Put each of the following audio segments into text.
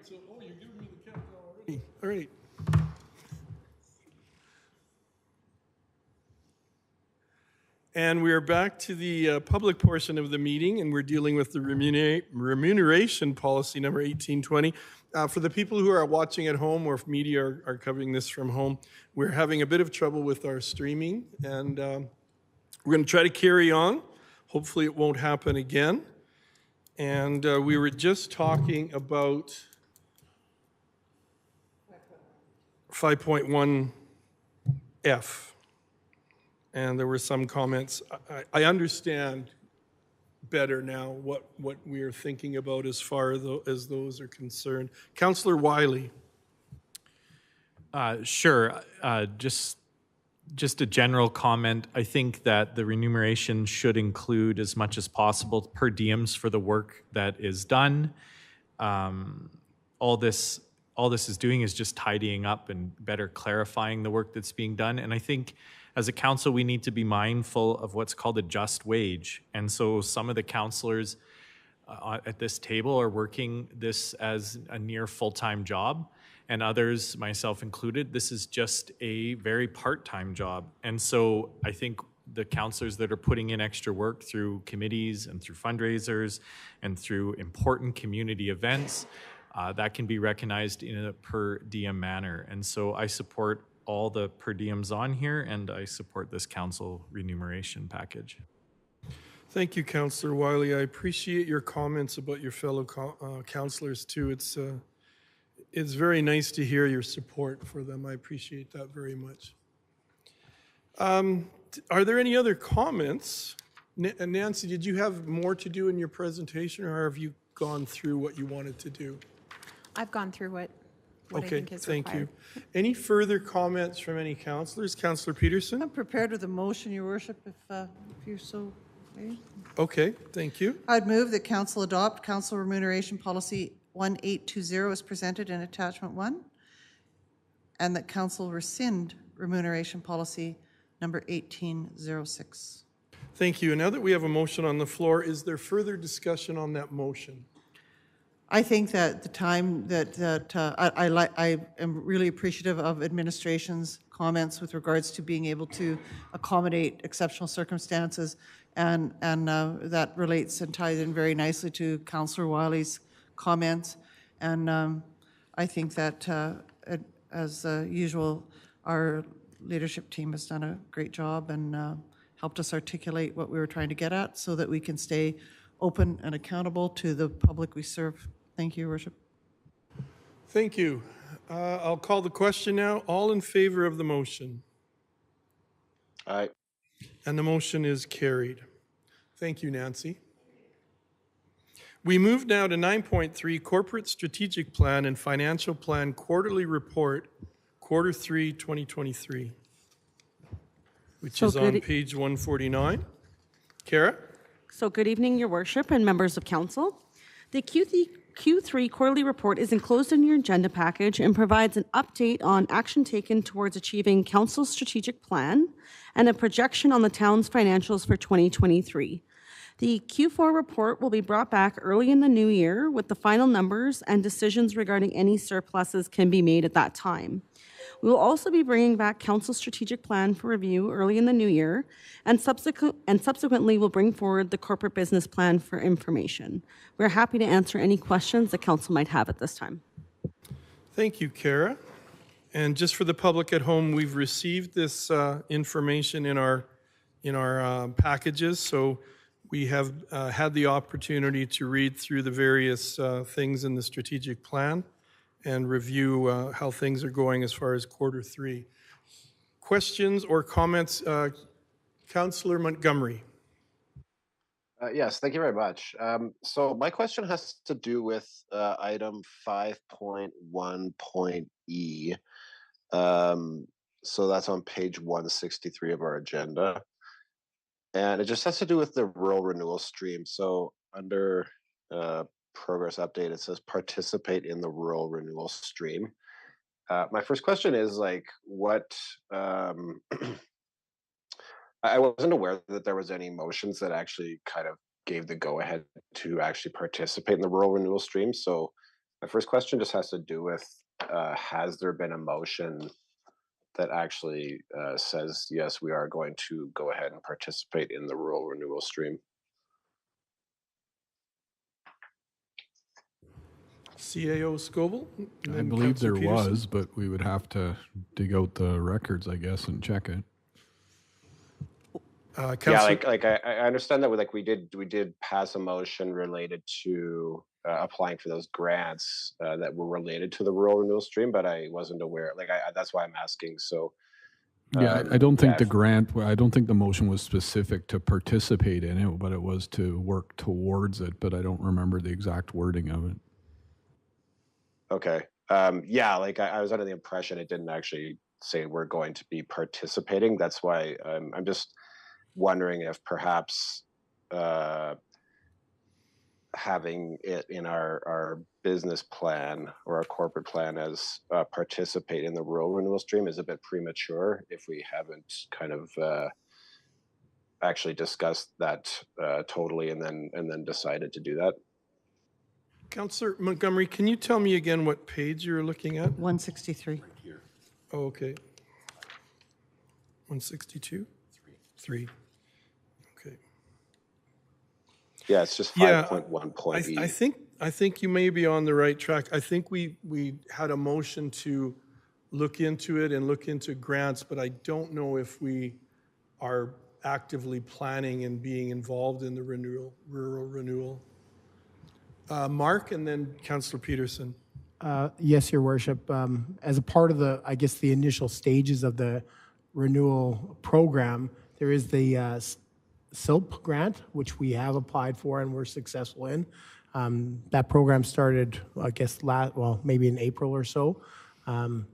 So, oh, you're giving me the countdown already. All right. And we are back to the public portion of the meeting, and we're dealing with the remuneration policy number 1820. For the people who are watching at home, or if media are covering this from home, we're having a bit of trouble with our streaming, and we're going to try to carry on. Hopefully it won't happen again. And we were just talking about 5.1F. And there were some comments. I understand better now what we are thinking about as far as those are concerned. Councillor Wiley. Sure. Just a general comment. I think that the remuneration should include as much as possible per diems for the work that is done. All this is doing is just tidying up and better clarifying the work that's being done. And I think as a council, we need to be mindful of what's called a just wage. And so some of the councillors at this table are working this as a near full-time job, and others, myself included, this is just a very part-time job. And so I think the councillors that are putting in extra work through committees and through fundraisers and through important community events, that can be recognized in a per diem manner. And so I support all the per diems on here, and I support this council remuneration package. Thank you, Councillor Wiley. I appreciate your comments about your fellow councillors too. It's very nice to hear your support for them. I appreciate that very much. Are there any other comments? Nancy, did you have more to do in your presentation, or have you gone through what you wanted to do? I've gone through what I Okay, think is thank required. you. Any further comments from any councillors? Councillor Peterson? I'm prepared with a motion, Your Worship, if you're so ready. Okay, thank you. I'd move that council adopt council remuneration policy 1820 as presented in attachment 1, and that council rescind remuneration policy number 1806. Thank you. And now that we have a motion on the floor, is there further discussion on that motion? I think that the time that I am really appreciative of administration's comments with regards to being able to accommodate exceptional circumstances, and that relates and ties in very nicely to Councillor Wiley's comments. And I think that as usual, our leadership team has done a great job and helped us articulate what we were trying to get at, so that we can stay open and accountable to the public we serve. Thank you, Your Worship. Thank you. I'll call the question now. All in favor of the motion? Aye. And the motion is carried. Thank you, Nancy. We move now to 9.3, Corporate Strategic Plan and Financial Plan Quarterly Report, Quarter 3, 2023, which is on page 149. Kara? So good evening, Your Worship and members of Council. The Q3 quarterly report is enclosed in your agenda package and provides an update on action taken towards achieving Council's strategic plan and a projection on the town's financials for 2023. The Q4 report will be brought back early in the new year with the final numbers, and decisions regarding any surpluses can be made at that time. We will also be bringing back Council's strategic plan for review early in the new year, and subsequently will bring forward the corporate business plan for information. We're happy to answer any questions the Council might have at this time. Thank you, Kara. And just for the public at home, we've received this information in our packages, so we have had the opportunity to read through the various things in the strategic plan and review how things are going as far as quarter 3. Questions or comments? Councillor Montgomery. Yes, thank you very much. So my question has to do with item 5.1.E. So that's on page 163 of our agenda. And it just has to do with the rural renewal stream. So under progress update, it says participate in the rural renewal stream. My first question is what I wasn't aware that there was any motions that actually kind of gave the go ahead to actually participate in the rural renewal stream. So My first question just has to do with, has there been a motion that actually says, yes, we are going to go ahead and participate in the rural renewal stream? CAO Scoble? and I then believe Councillor there Peterson. was, but we would have to dig out the records, I guess, and check it. Yeah, Councillor, I understand that we did pass a motion related to applying for those grants that were related to the rural renewal stream, but I wasn't aware. That's why I'm asking. So Yeah, I don't think yeah, the grant, I don't think the motion was specific to participate in it, but it was to work towards it, but I don't remember the exact wording of it. okay. Yeah, I was under the impression it didn't actually say we're going to be participating. That's why I'm just wondering if perhaps having it in our business plan or our corporate plan as participate in the rural renewal stream is a bit premature if we haven't kind of actually discussed that totally and then decided to do that. Councillor Montgomery, can you tell me again what page you're looking at? 163. Oh, okay. 162? 3. Okay. Yeah, it's just Yeah, 5.1.e. I think you may be on the right track. I think we had a motion to look into it and look into grants, but I don't know if we are actively planning and being involved in the rural renewal. Mark and then Councillor Peterson. Yes, Your Worship. As a part of the, I guess, the initial stages of the renewal program, there is the SILP grant, which we have applied for and we're successful in. That program started, I guess, maybe in April or so.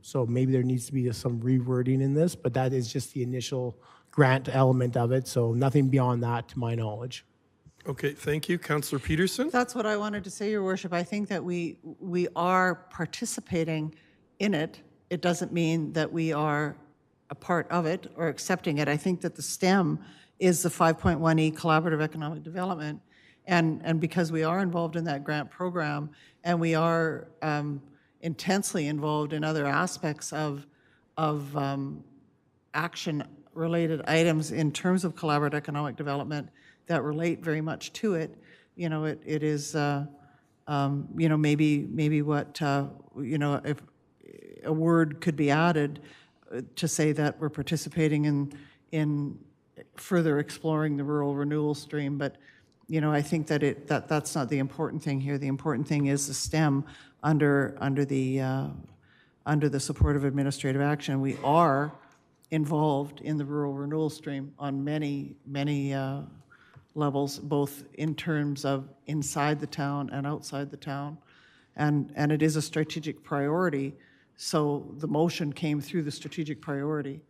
So maybe there needs to be some rewording in this, but that is just the initial grant element of it. So nothing beyond that, to my knowledge. Okay, thank you. Councillor Peterson? That's what I wanted to say, Your Worship. I think that we are participating in it. It doesn't mean that we are a part of it or accepting it. I think that the STEM is the 5.1E Collaborative Economic Development. And because we are involved in that grant program and we are intensely involved in other aspects of action-related items in terms of collaborative economic development that relate very much to it, it is, maybe what, if a word could be added to say that we're participating in further exploring the rural renewal stream. But, I think that that's not the important thing here. The important thing is the STEM under the supportive administrative action. We are involved in the rural renewal stream on many levels, both in terms of inside the town and outside the town. And it is a strategic priority. So the motion came through the strategic priority.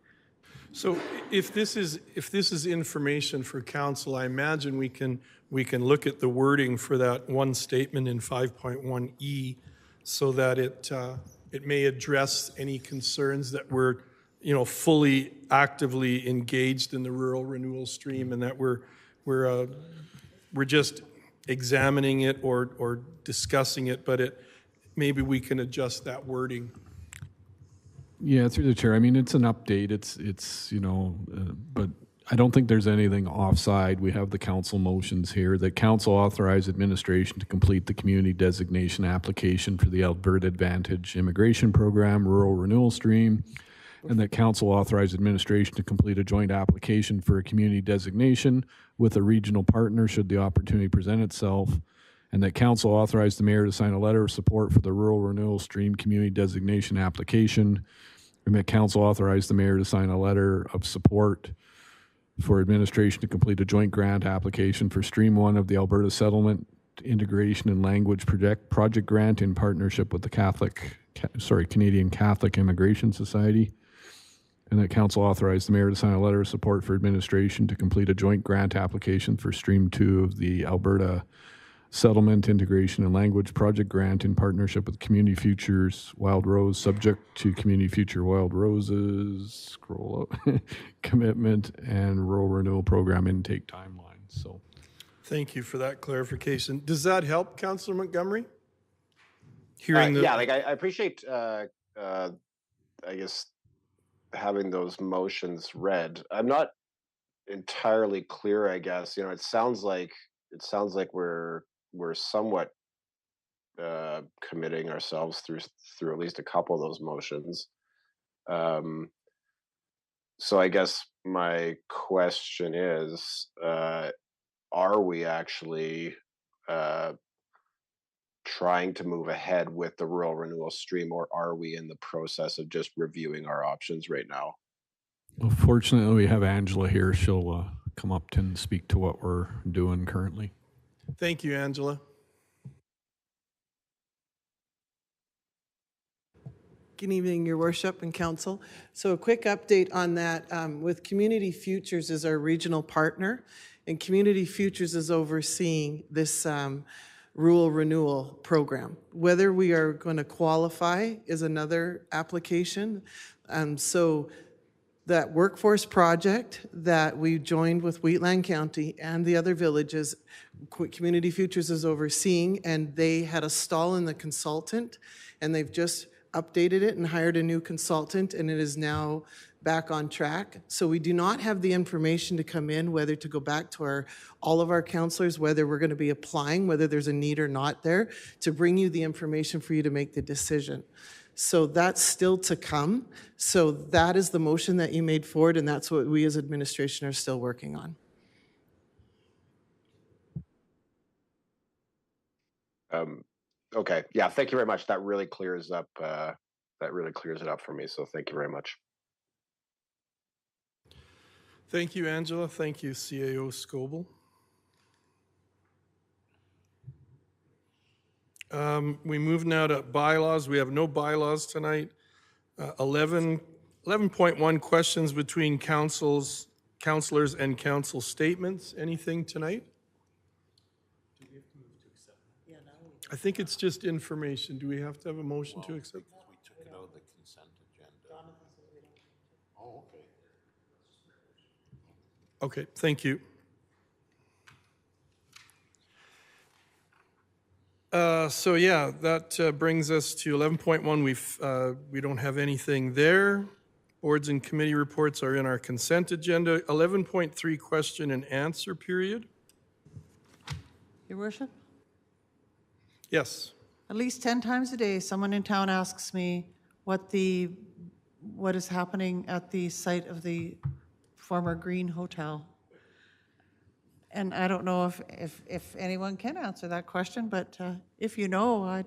So if this is information for council, I imagine we can look at the wording for that one statement in 5.1E so that it may address any concerns that we're fully actively engaged in the rural renewal stream and that we're just examining it or discussing it, but maybe we can adjust that wording. Yeah, through the chair. I mean, it's an update. It's but I don't think there's anything offside. We have the council motions here that council authorize administration to complete the community designation application for the Alberta Advantage Immigration Program Rural Renewal Stream, and that council authorize administration to complete a joint application for a community designation with a regional partner should the opportunity present itself, and that council authorize the mayor to sign a letter of support for the Rural Renewal Stream community designation application, and that council authorize the mayor to sign a letter of support for administration to complete a joint grant application for Stream 1 of the Alberta Settlement Integration and Language Project Grant in partnership with the Canadian Catholic Immigration Society, and that council authorize the mayor to sign a letter of support for administration to complete a joint grant application for Stream 2 of the Alberta Settlement Integration and Language Project Grant in partnership with Community Futures Wild Rose, subject to Community Future Wild Roses, scroll up, commitment and rural renewal program intake timelines. So, Thank you for that clarification. Does that help, Councillor Montgomery? hearing the. Yeah, like I appreciate, I guess, having those motions read. I'm not entirely clear, I guess. It sounds like we're somewhat committing ourselves through at least a couple of those motions. So I guess my question is, are we actually trying to move ahead with the rural renewal stream, or are we in the process of just reviewing our options right now? Well, fortunately, we have Angela here. She'll come up and speak to what we're doing currently. Thank you, Angela. Good evening, Your Worship and Council. So a quick update on that. With Community Futures as our regional partner, and Community Futures is overseeing this rural renewal program. Whether we are going to qualify is another application. So that workforce project that we joined with Wheatland County and the other villages, Community Futures is overseeing, and they had a stall in the consultant, and they've just updated it and hired a new consultant, and it is now back on track. So we do not have the information to come in, whether to go back to all of our counselors, whether we're going to be applying, whether there's a need or not there, to bring you the information for you to make the decision. So that's still to come. So that is the motion that you made forward, and that's what we as administration are still working on. Okay. Yeah. Thank you very much. That really clears up. That really clears it up for me. So thank you very much. Thank you, Angela. Thank you, CAO Scoble. We move now to bylaws. We have no bylaws tonight. 11.1 questions between counselors and council statements. Anything tonight? I think it's just information. Do we have to have a motion to accept? We took it out of the consent agenda. Oh, okay. Okay, thank you. So yeah, that brings us to 11.1. We don't have anything there. Boards and committee reports are in our consent agenda. 11.3 question and answer period. Your Worship? Yes. At least 10 times a day, someone in town asks me what is happening at the site of the former Green Hotel. And I don't know if anyone can answer that question, but if you know,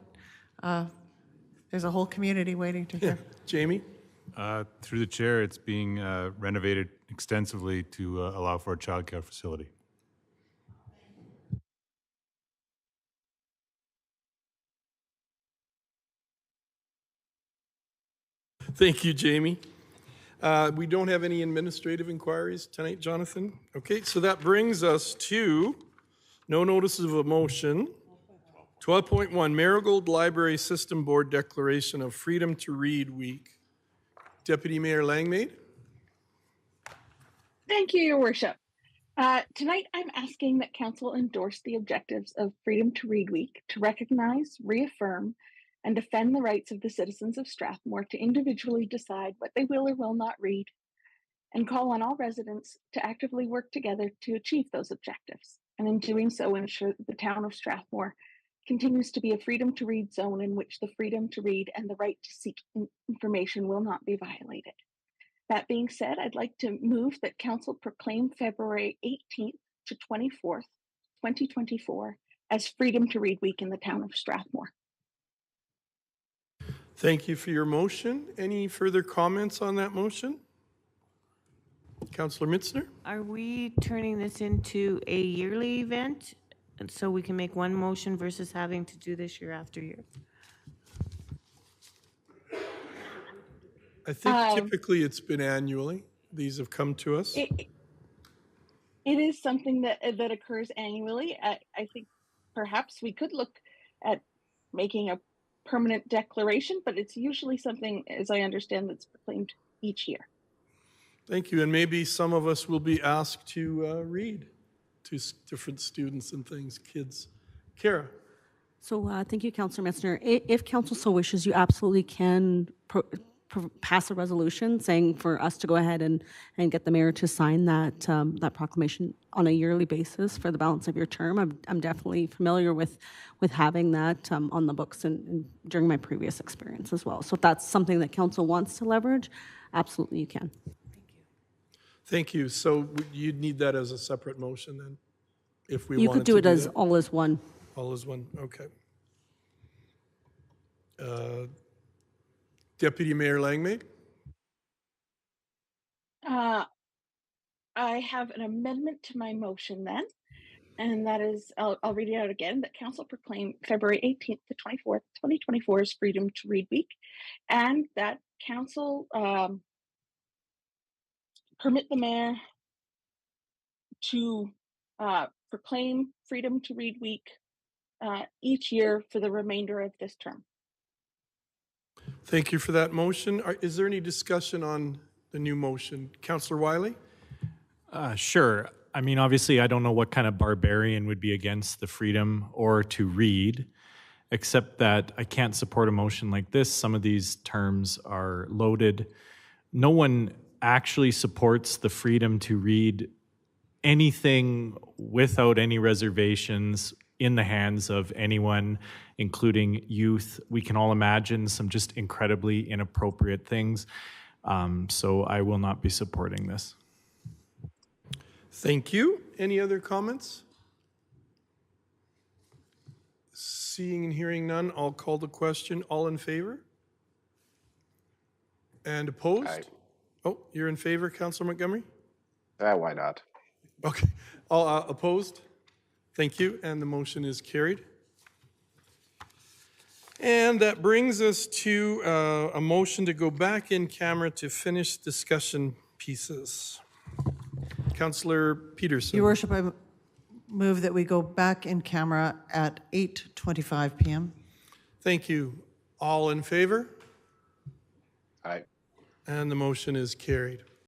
there's a whole community waiting to hear. Jamie? Through the chair, it's being renovated extensively to allow for a childcare facility. Thank you, Jamie. We don't have any administrative inquiries tonight, Jonathan. Okay, so that brings us to no notices of a motion. 12.1, Marigold Library System Board Declaration of Freedom to Read Week. Deputy Mayor Langmaid. Thank you, Your Worship. Tonight, I'm asking that Council endorse the objectives of Freedom to Read Week to recognize, reaffirm, and defend the rights of the citizens of Strathmore to individually decide what they will or will not read, and call on all residents to actively work together to achieve those objectives, and in doing so ensure that the town of Strathmore continues to be a freedom to read zone in which the freedom to read and the right to seek information will not be violated. That being said, I'd like to move that Council proclaim February 18th to 24th, 2024 as Freedom to Read Week in the town of Strathmore. Thank you for your motion. Any further comments on that motion? Councillor Mitzner? Are we turning this into a yearly event? And so we can make one motion versus having to do this year after year? I think typically it's been annually. These have come to us. It is something that occurs annually. I think perhaps we could look at making a permanent declaration, but it's usually something, as I understand, that's proclaimed each year. Thank you. And maybe some of us will be asked to read to different students and things, kids. Kara? So thank you, Councillor Messner. If council so wishes, you absolutely can pass a resolution saying for us to go ahead and get the mayor to sign that that proclamation on a yearly basis for the balance of your term. I'm definitely familiar with having that on the books and during my previous experience as well. So if that's something that council wants to leverage, absolutely you can. Thank you. So you'd need that as a separate motion then? If we You wanted could do to it as that? all as one. All as one, okay. Deputy Mayor Langmaid? I have an amendment to my motion then, and that is, I'll read it out again, that council proclaim February 18th to 24th, 2024 as Freedom to Read Week, and that council permit the mayor to proclaim Freedom to Read Week each year for the remainder of this term. Thank you for that motion. Is there any discussion on the new motion? Councillor Wiley? Sure. I mean, obviously, I don't know what kind of barbarian would be against the freedom or to read, except that I can't support a motion like this. Some of these terms are loaded. No one actually supports the freedom to read anything without any reservations in the hands of anyone, including youth. We can all imagine some just incredibly inappropriate things. So I will not be supporting this. Thank you. Any other comments? Seeing and hearing none, I'll call the question. All in favor? And opposed? Aye. Oh, you're in favor, Councillor Montgomery? Why not? Okay. All opposed? Thank you, and the motion is carried. And that brings us to a motion to go back in camera to finish discussion pieces. Councillor Peterson. Your worship, I move that we go back in camera at 8:25 p.m. Thank you. All in favor? Aye. And the motion is carried.